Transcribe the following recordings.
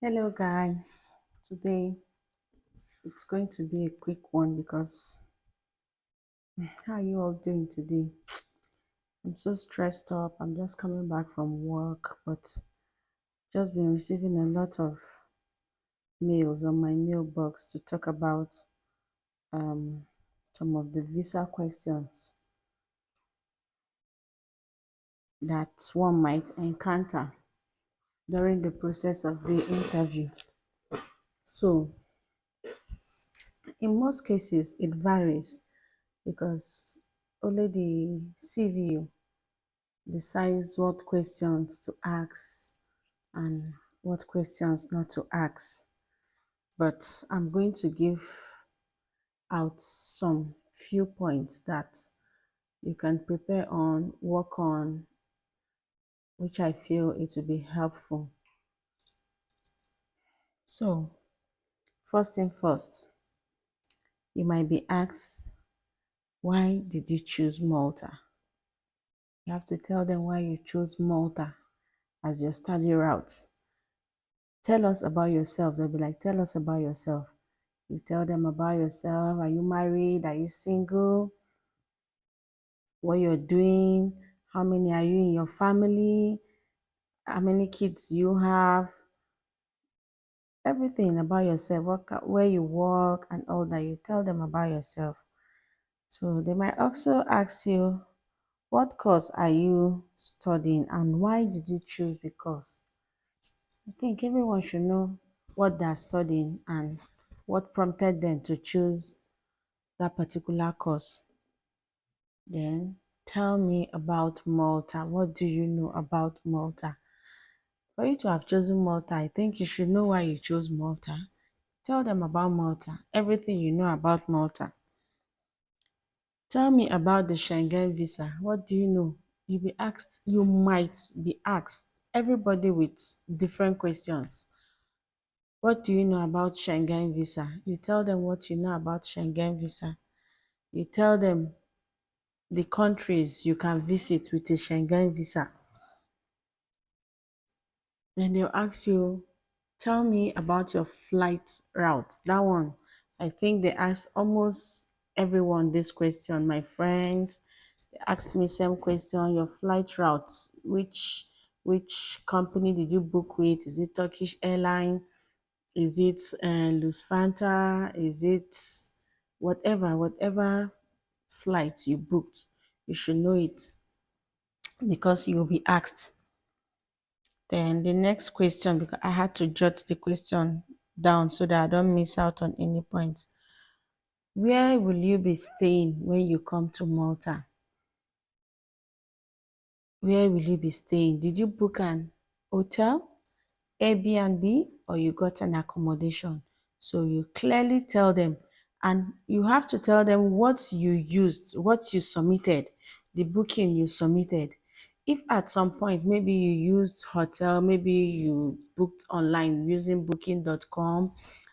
Hello, guys. Today it's going to be a quick one because how are you all doing today? I'm so stressed up. I'm just coming back from work, but just been receiving a lot of mails on my mailbox to talk about um, some of the visa questions that one might encounter during the process of the interview. So, in most cases, it varies because only the CVU decides what questions to ask and what questions not to ask. But I'm going to give out some few points that you can prepare on, work on, which I feel it will be helpful. So, first thing first, you might be asked, why did you choose Malta? You have to tell them why you chose Malta as your study route. Tell us about yourself. They'll be like, tell us about yourself. You tell them about yourself. Are you married? Are you single? What you're doing? How many are you in your family? How many kids you have? Everything about yourself, where you work, and all that. You tell them about yourself. So they might also ask you, what course are you studying and why did you choose the course? I think everyone should know what they're studying and what prompted them to choose that particular course. Then tell me about Malta. What do you know about Malta? For you to have chosen Malta, I think you should know why you chose Malta. Tell them about Malta, everything you know about Malta. Tell me about the Schengen visa. What do you know? You might be asked, everybody with different questions. What do you know about Schengen visa? You tell them what you know about Schengen visa. You tell them the countries you can visit with a Schengen visa. Then they'll ask you, tell me about your flight route. That one, I think they ask almost everyone this question. My friends, they asked me same question, your flight route. Which company did you book with? Is it Turkish airline? Is it Lufthansa? Is it whatever flight you booked? You should know it because you'll be asked. Then the next question, because I had to jot the question down so that I don't miss out on any point. Where will you be staying when you come to Malta? Where will you be staying? Did you book an hotel, Airbnb, or you got an accommodation? So you clearly tell them, and you have to tell them what you used, what you submitted, the booking you submitted. If at some point maybe you used hotel, maybe you booked online using booking.com,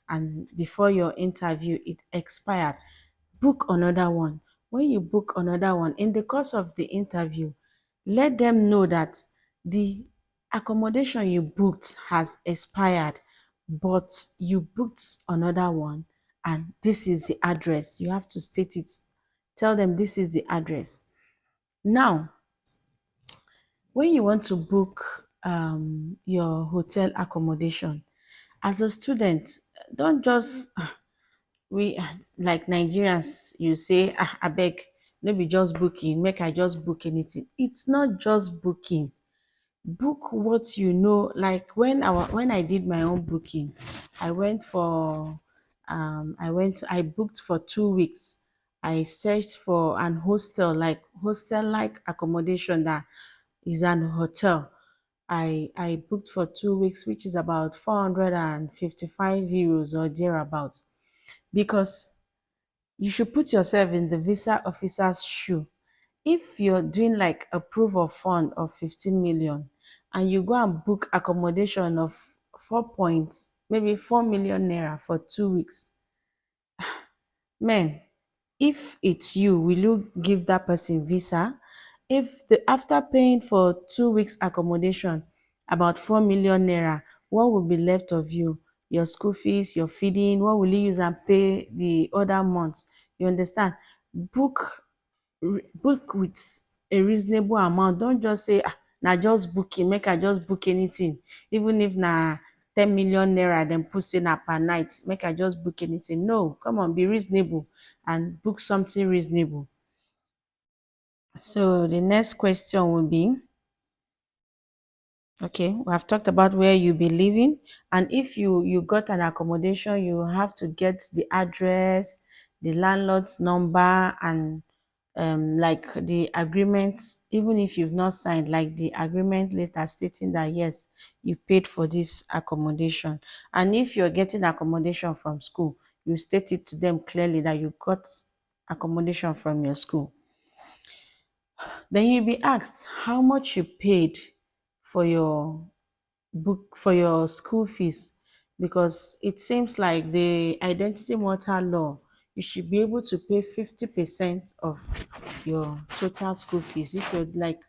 and before your interview it expired, book another one. When you book another one, in the course of the interview, let them know that the accommodation you booked has expired, but you booked another one and this is the address. You have to state it. Tell them this is the address. Now, when you want to book your hotel accommodation, as a student, don't just we like Nigerians, you say, I beg, no be just booking, make I just book anything. It's not just booking. Book what you know. Like when I did my own booking, I went for I booked for 2 weeks. I searched for an hostel like accommodation that is an hotel. I booked for 2 weeks, which is about 455 euros or thereabouts, because you should put yourself in the visa officer's shoe. If you're doing like a proof of fund of 15 million and you go and book accommodation of maybe 4 million naira for 2 weeks, man, if it's you, will you give that person visa? If after paying for 2 weeks accommodation about 4 million naira, what will be left of you? Your school fees, your feeding, what will you use and pay the other months? You understand? Book book with a reasonable amount. Don't just say, na just booking, make I just book anything. Even if na 10 million naira, then put say na per night, make I just book anything. No, come on, be reasonable and book something reasonable. So the next question will be, okay, we have talked about where you be living, and if you got an accommodation, you have to get the address, the landlord's number, and like the agreement. Even if you've not signed, like the agreement letter stating that yes, you paid for this accommodation. And if you're getting accommodation from school, you state it to them clearly that you got accommodation from your school. Then you'll be asked how much you paid for your book, for your school fees, because it seems like the identity mortal law, you should be able to pay 50% of your total school fees. If you're like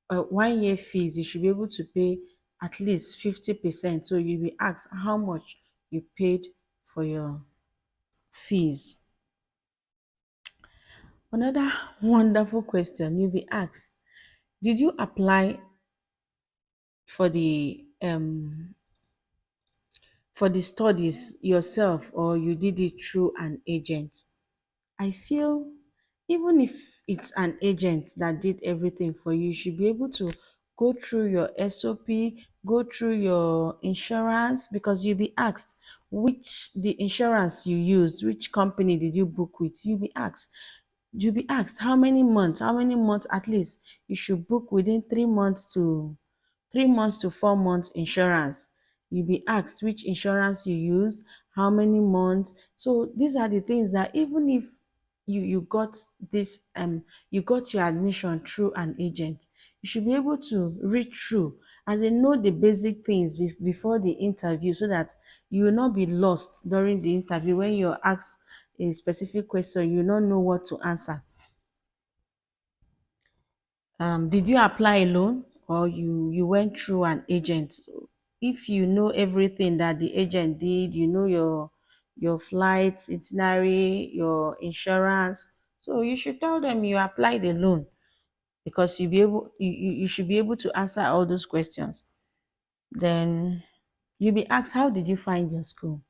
1 year fees, you should be able to pay at least 50%. So you'll be asked how much you paid for your fees. Another wonderful question, you'll be asked, did you apply for the studies yourself, or you did it through an agent? I feel even if it's an agent that did everything for you, you should be able to go through your SOP, go through your insurance, because you'll be asked which the insurance you used, which company did you book with. You'll be asked how many months at least you should book within 3 months to 4 months insurance. You'll be asked which insurance you used, how many months. So these are the things that even if you got this you got your admission through an agent, you should be able to read through, as in know the basic things before the interview, so that you will not be lost during the interview. When you're asked a specific question, you will not know what to answer. Did you apply alone, or you went through an agent? If you know everything that the agent did, you know your flight itinerary, your insurance, so you should tell them you applied alone, because you should be able to answer all those questions. Then you'll be asked, how did you find your school?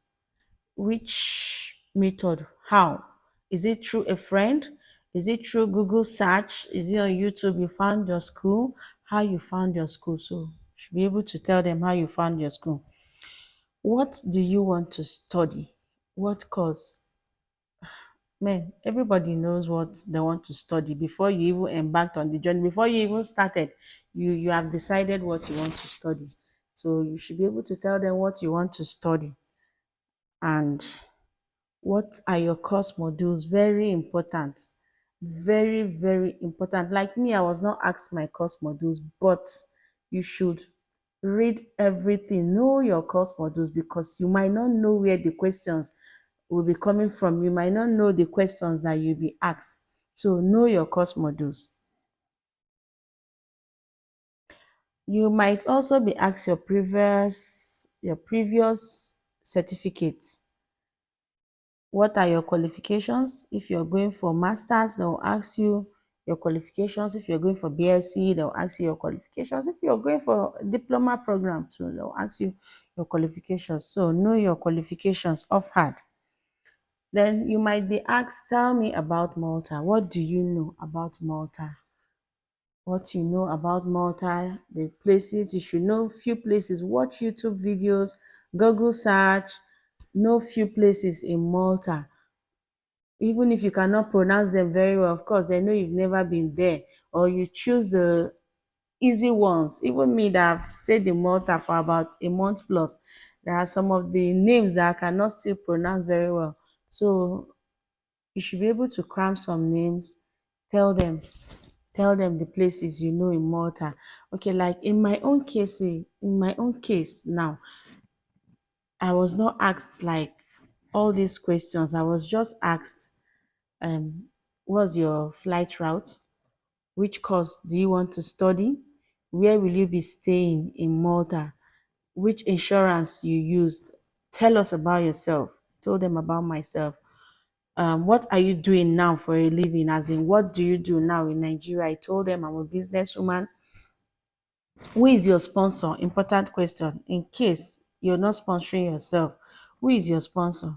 Which method? How? Is it through a friend? Is it through Google search? Is it on YouTube you found your school? How you found your school? So you should be able to tell them how you found your school. What do you want to study? What course? Man, everybody knows what they want to study before you even embarked on the journey. Before you even started, you have decided what you want to study. So you should be able to tell them what you want to study, and what are your course modules. Very important. Very, very important. Like me, I was not asked my course modules, but you should read everything. Know your course modules, because you might not know where the questions will be coming from. You might not know the questions that you'll be asked. So know your course modules. You might also be asked your previous certificates. What are your qualifications? If you're going for masters, they'll ask you your qualifications. If you're going for BSc, they'll ask you your qualifications. If you're going for diploma program too, they'll ask you your qualifications. So know your qualifications off hand. Then you might be asked, tell me about Malta. What do you know about Malta? What you know about Malta, the places you should know, few places, watch YouTube videos, Google search, know few places in Malta. Even if you cannot pronounce them very well, of course, they know you've never been there, or you choose the easy ones. Even me, that have stayed in Malta for about a month plus, there are some of the names that I cannot still pronounce very well. So you should be able to cram some names, tell them, tell them the places you know in Malta. Okay, like in my own case now, I was not asked like all these questions. I was just asked, um, what's your flight route? Which course do you want to study? Where will you be staying in Malta? which insurance you used. Tell us about yourself. I told them about myself. What are you doing now for a living? As in, what do you do now in Nigeria? I told them I'm a businesswoman. Who is your sponsor? Important question. In case you're not sponsoring yourself, who is your sponsor?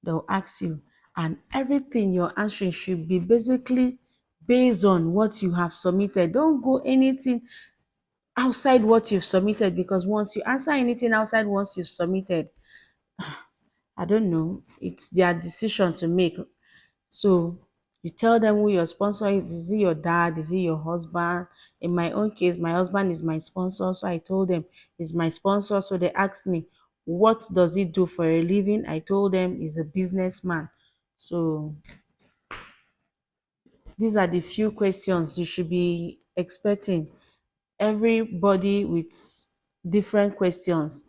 They'll ask you. And everything you're answering should be basically based on what you have submitted. Don't go anything outside what you've submitted, because once you answer anything outside once you've submitted, I don't know, it's their decision to make. So you tell them who your sponsor is. Is it your dad? Is it your husband? In my own case, my husband is my sponsor. So I told them he's my sponsor. So they asked me, what does he do for a living? I told them he's a businessman. So these are the few questions you should be expecting. Everybody with different questions.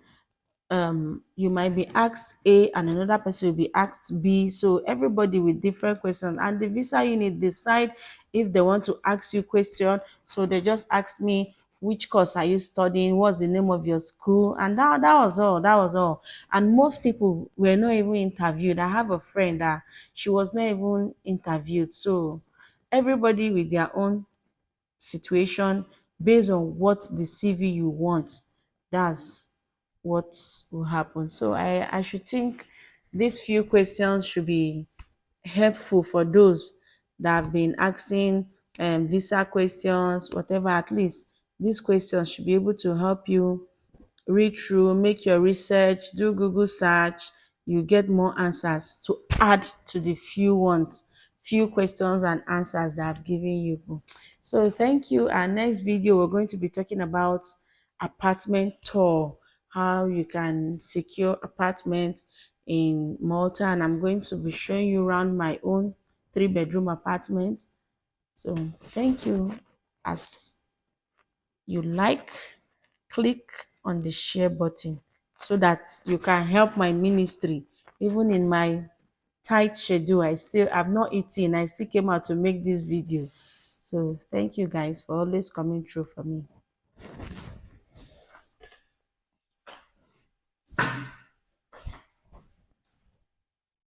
You might be asked A and another person will be asked B. So everybody with different questions. And the visa unit decide if they want to ask you question. So they just asked me, which course are you studying? What's the name of your school? And that was all. That was all. And most people were not even interviewed. I have a friend that she was not even interviewed. So everybody with their own situation based on what the CV you want. That's what will happen. So I should think these few questions should be helpful for those that have been asking visa questions, whatever. At least these questions should be able to help you read through, make your research, do Google search, you get more answers to add to the few questions and answers that I've given you. So thank you. Our next video, we're going to be talking about apartment tour, how you can secure apartment in Malta, and I'm going to be showing you around my own 3-bedroom apartment. So thank you. As you like, click on the share button so that you can help my ministry. Even in my tight schedule, I've not eaten, I still came out to make this video. So thank you guys for always coming through for me.